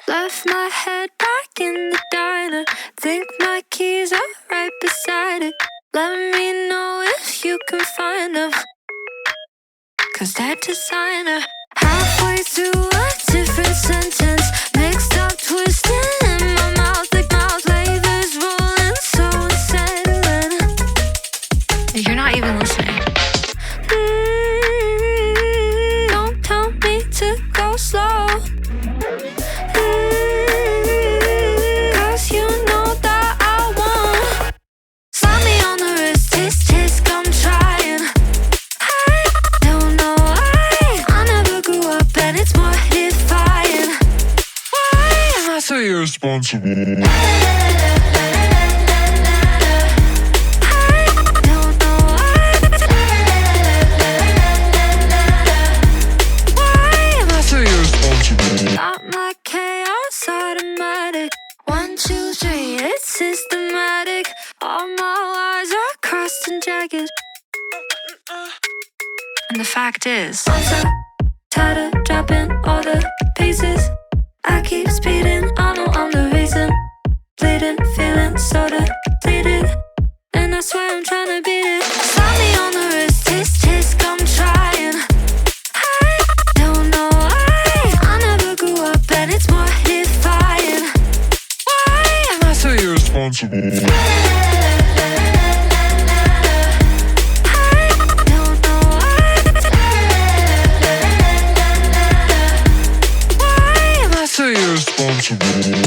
Left my head back in the diner. Think my keys are right beside it. Let me know if you can find them, 'cause they're designer. Halfway through a different sentence, mixed up, twisting in my mouth. Like mouth lavers rolling, so unsettling. You're not even listening. Don't tell me to go slow. 'Cause you know that I won't. Slap me on the wrist, tisk tisk, I'm trying. I don't know why I never grew up and it's mortifying. Why am I so irresponsible? Got my chaos automatic. 1, 2, 3, it's systematic. All my wires are crossed and jagged. And the fact is, I'm so tired of dropping all the pieces. I keep speeding, I know I'm the reason. Bleeding, feeling so depleted, and I swear I'm trying to beat it. Slap me on the wrist, tisk tisk, I'm trying. I don't know why I never grew up and it's mortifying. Why am I so irresponsible? I don't know why. Why am I so irresponsible?